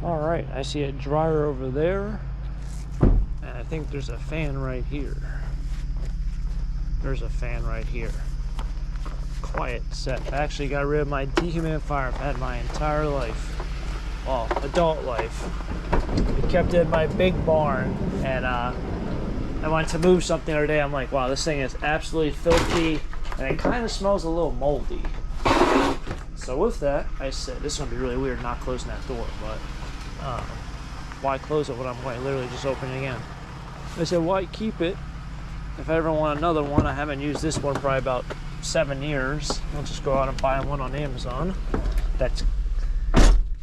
All right, I see a dryer over there, and I think there's a fan right here. There's a fan right here. Quiet set. I actually got rid of my dehumidifier I've had my entire life. Well, adult life. I kept it in my big barn, and I wanted to move something the other day. I'm like, wow, this thing is absolutely filthy, and it kind of smells a little moldy. So with that, I said, this is going to be really weird not closing that door, but why close it when I'm going to literally just open it again? I said, why keep it? If I ever want another one, I haven't used this one probably about 7 years. I'll just go out and buy one on Amazon that's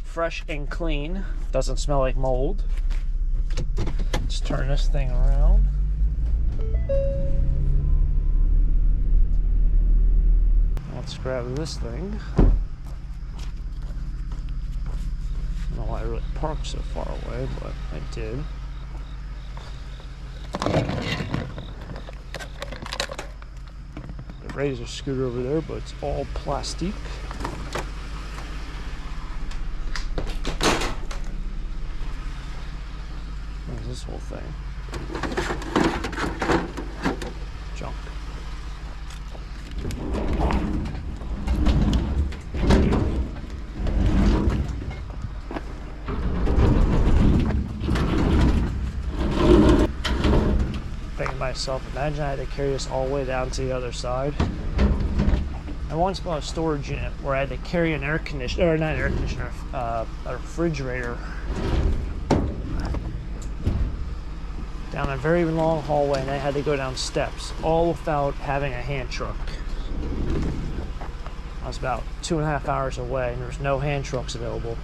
fresh and clean, doesn't smell like mold. Let's turn this thing around. Let's grab this thing. I don't know why I really parked so far away, but I did. The razor scooter over there, but it's all plastic. What is this whole thing? Junk. Thinking to myself, imagine I had to carry this all the way down to the other side. I once bought a storage unit where I had to carry an air conditioner, or not an air conditioner, a refrigerator down a very long hallway, and I had to go down steps, all without having a hand truck. I was about 2.5 hours away, and there was no hand trucks available.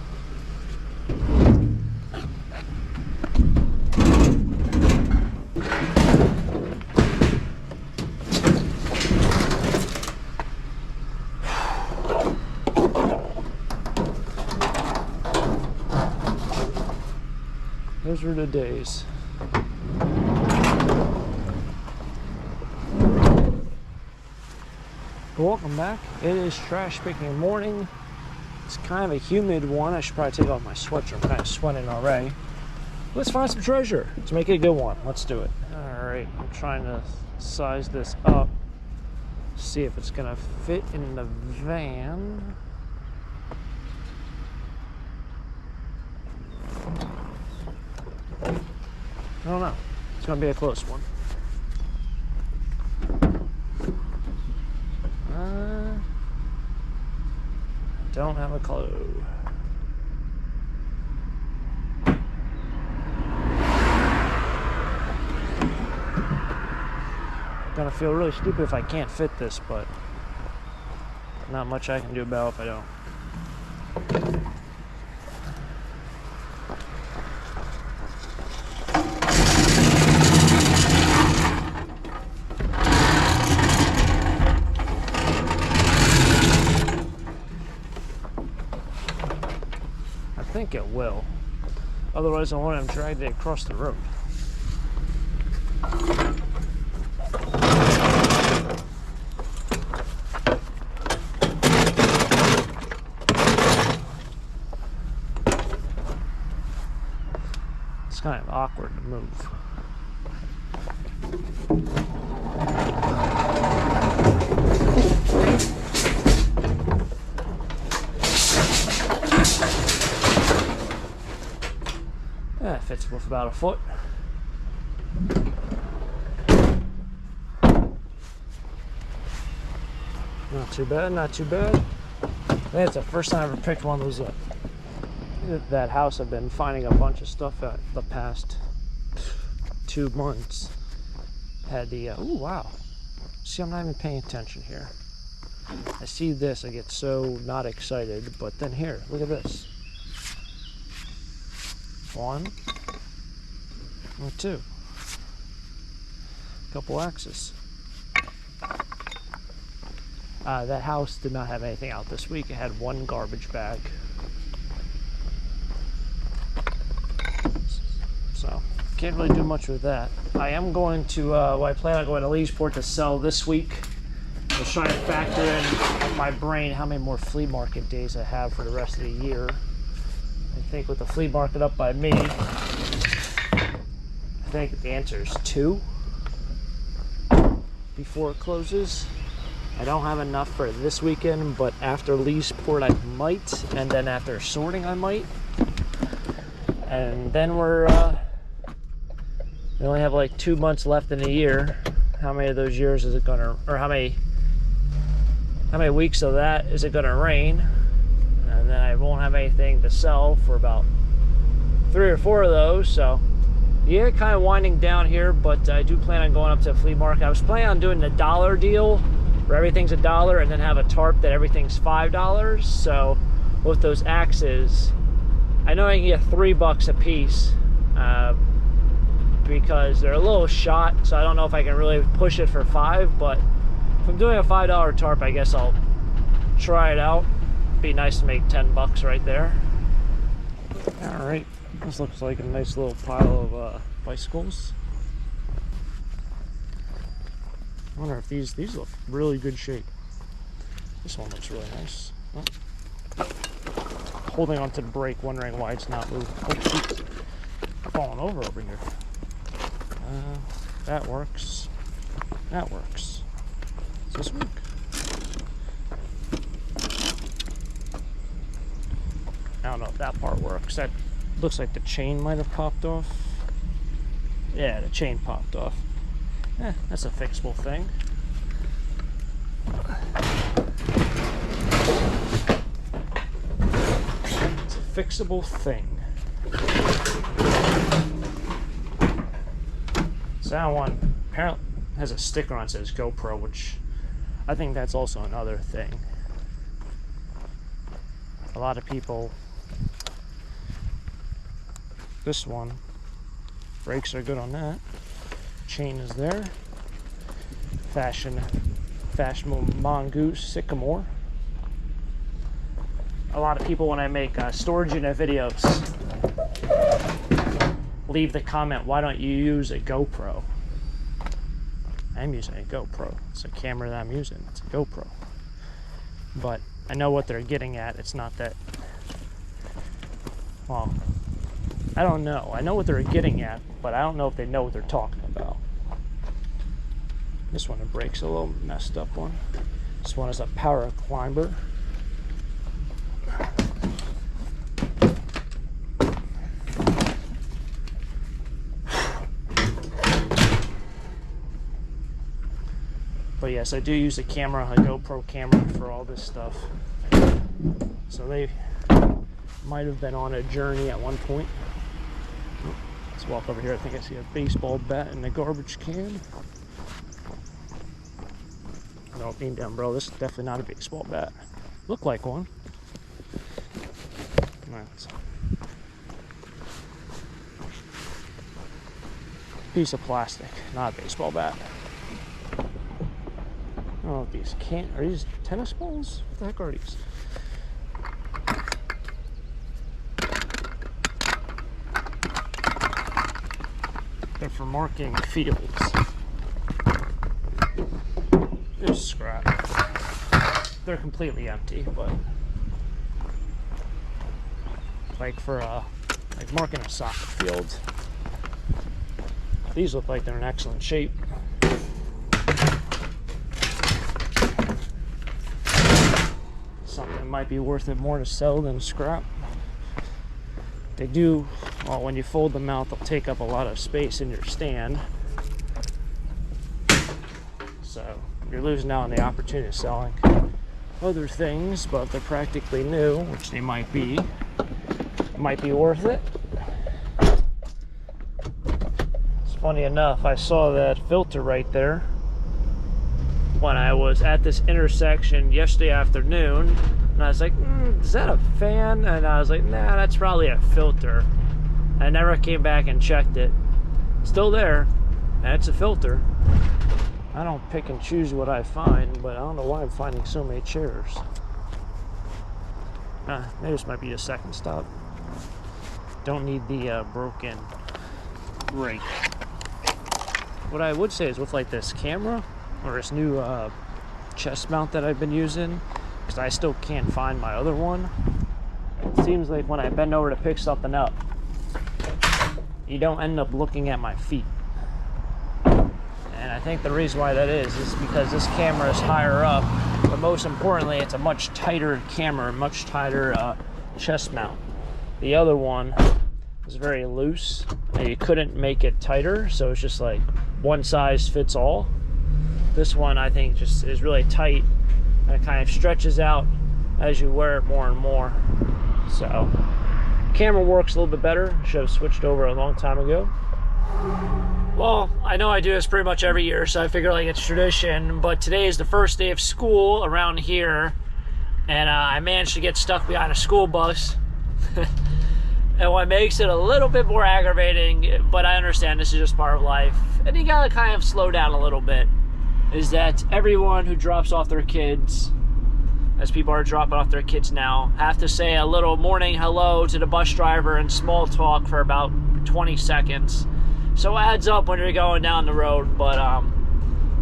Those were the days. Welcome back. It is trash picking morning. It's kind of a humid one. I should probably take off my sweatshirt. I'm kind of sweating already. Let's find some treasure. Let's make it a good one. Let's do it. All right, I'm trying to size this up. See if it's gonna fit in the van. I don't know. It's gonna be a close one. Don't have a clue. Gonna feel really stupid if I can't fit this, but not much I can do about it if I don't. I think it will. Otherwise, I want him dragged it across the road. It's kind of awkward to move. That fits with about a foot. Not too bad, not too bad. I think it's the first time I ever picked one of those up. That house I've been finding a bunch of stuff at the past 2 months. Had the, oh wow. See, I'm not even paying attention here. I see this, I get so not excited, but then here, look at this. 1 or 2. Couple axes. That house did not have anything out this week. It had 1 garbage bag. So, can't really do much with that. I am going to, I plan on going to Leesport to sell this week. I was trying to factor in my brain how many more flea market days I have for the rest of the year. I think with the flea market up by me, I think the answer is 2 before it closes. I don't have enough for this weekend, but after Leesport I might, and then after sorting I might. And then we only have like 2 months left in a year. How many of those years is it gonna, or how many weeks of that is it gonna rain? And then I won't have anything to sell for about 3 or 4 of those. So yeah, kind of winding down here, but I do plan on going up to the flea market. I was planning on doing the $1 deal where everything's $1 and then have a tarp that everything's $5. So with those axes, I know I can get $3 a piece because they're a little shot, so I don't know if I can really push it for 5, but if I'm doing a $5 tarp, I guess I'll try it out. Be nice to make $10 right there. All right, this looks like a nice little pile of bicycles. I wonder if these look really good shape. This one looks really nice. Oh. Holding onto the brake, wondering why it's not moving. Oh shoot, falling over here. That works. That works. Does this work? I don't know if that part works. That looks like the chain might have popped off. Yeah, the chain popped off. That's a fixable thing. It's a fixable thing. So that one apparently has a sticker on it that says GoPro, which I think that's also another thing. A lot of people, this one, brakes are good on that. Chain is there. Fashionable mongoose sycamore. A lot of people, when I make storage unit videos, leave the comment, why don't you use a GoPro? I'm using a GoPro. It's a camera that I'm using. It's a GoPro. But I know what they're getting at. It's not that, well, I don't know. I know what they're getting at, but I don't know if they know what they're talking about. This one, the brake's a little messed up one. This one is a power climber. But yes, I do use a camera, a GoPro camera for all this stuff. So they might have been on a journey at one point. Let's walk over here. I think I see a baseball bat in the garbage can. No, being down, bro. This is definitely not a baseball bat. Look like one. Nice. Piece of plastic, not a baseball bat. Oh, these are these tennis balls? What the heck are these? They're for marking fields. There's scrap. They're completely empty, but like for like marking a soccer field. These look like they're in excellent shape. Something might be worth it more to sell than scrap. They do, well, when you fold them out, they'll take up a lot of space in your stand. So you're losing out on the opportunity of selling other things, but if they're practically new, which they might be, it might be worth it. It's funny enough, I saw that filter right there when I was at this intersection yesterday afternoon, and I was like, is that a fan? And I was like, nah, that's probably a filter. I never came back and checked it. Still there, and it's a filter. I don't pick and choose what I find, but I don't know why I'm finding so many chairs. Maybe this might be a second stop. Don't need the broken brake. What I would say is with like this camera, or this new chest mount that I've been using, because I still can't find my other one. seems like when I bend over to pick something up, you don't end up looking at my feet. And I think the reason why that is because this camera is higher up, but most importantly, it's a much tighter camera, much tighter chest mount. The other one was very loose, and you couldn't make it tighter, so it's just like one size fits all. This one, I think, just is really tight, and it kind of stretches out as you wear it more and more. So, camera works a little bit better. Should have switched over a long time ago. Well, I know I do this pretty much every year, so I figure like it's tradition, but today is the first day of school around here, and I managed to get stuck behind a school bus. And what makes it a little bit more aggravating, but I understand this is just part of life, and you gotta kind of slow down a little bit, is that everyone who drops off their kids, as people are dropping off their kids now, have to say a little morning hello to the bus driver and small talk for about 20 seconds. So it adds up when you're going down the road, but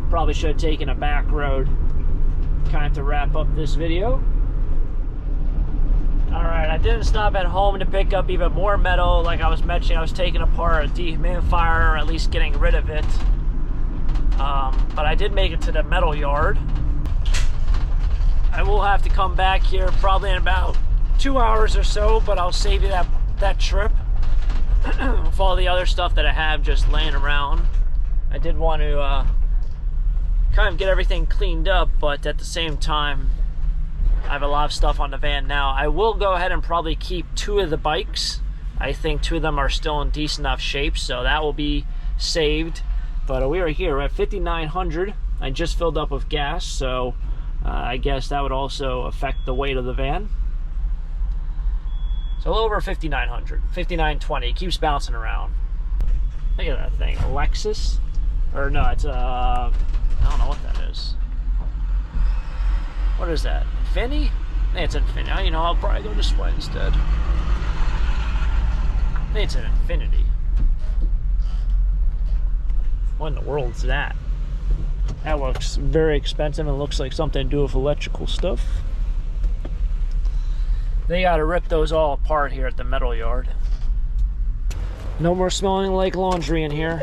probably should have taken a back road kind of to wrap up this video. Alright, I didn't stop at home to pick up even more metal. Like I was mentioning, I was taking apart a dehumidifier, or at least getting rid of it. But I did make it to the metal yard. I will have to come back here probably in about 2 hours or so, but I'll save you that trip. With all the other stuff that I have just laying around. I did want to kind of get everything cleaned up, but at the same time, I have a lot of stuff on the van now. I will go ahead and probably keep 2 of the bikes. I think 2 of them are still in decent enough shape, so that will be saved. But we are here at 5,900. I just filled up with gas, so I guess that would also affect the weight of the van. So a little over 5,900, 5,920. It keeps bouncing around. Look at that thing, Lexus, or no, it's I don't know what that is. What is that? Infinity? I think it's Infinity. You know, I'll probably go this way instead. I think it's an Infinity. What in the world is that? That looks very expensive and looks like something to do with electrical stuff. They gotta rip those all apart here at the metal yard. No more smelling like laundry in here.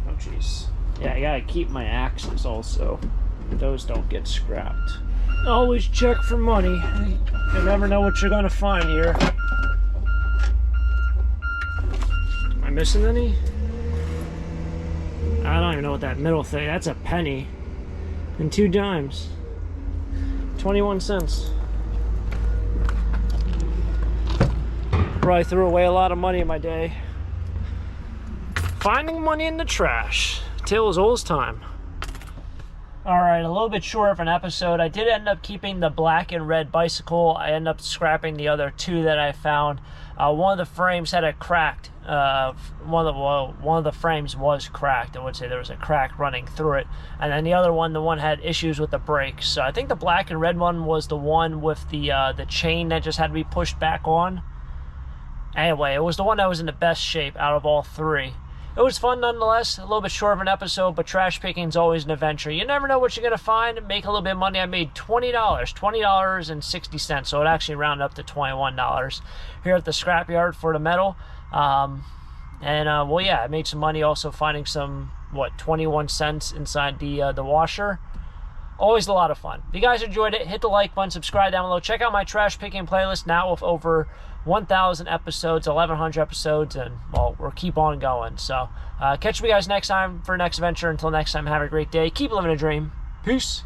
Oh jeez. Yeah, I gotta keep my axes also. Those don't get scrapped. Always check for money. You never know what you're gonna find here. Missing any? I don't even know what that middle thing, that's a penny and 2 dimes, 21 cents. Probably threw away a lot of money in my day finding money in the trash. Tale as old as time. Alright, a little bit short of an episode. I did end up keeping the black and red bicycle. I ended up scrapping the other 2 that I found. One of the frames had a cracked. One of the frames was cracked. I would say there was a crack running through it, and then the other one, the one had issues with the brakes. So I think the black and red one was the one with the chain that just had to be pushed back on. Anyway, it was the one that was in the best shape out of all 3. It was fun nonetheless. A little bit short of an episode, but trash picking is always an adventure. You never know what you're gonna find. Make a little bit of money. I made $20.60, so it actually rounded up to $21 here at the scrapyard for the metal. Well, yeah, I made some money also finding some 21 cents inside the washer. Always a lot of fun. If you guys enjoyed it, hit the like button, subscribe down below. Check out my trash picking playlist now with over 1,000 episodes, 1,100 episodes, and well, we'll keep on going. So catch you guys next time for the next adventure. Until next time, have a great day. Keep living a dream. Peace.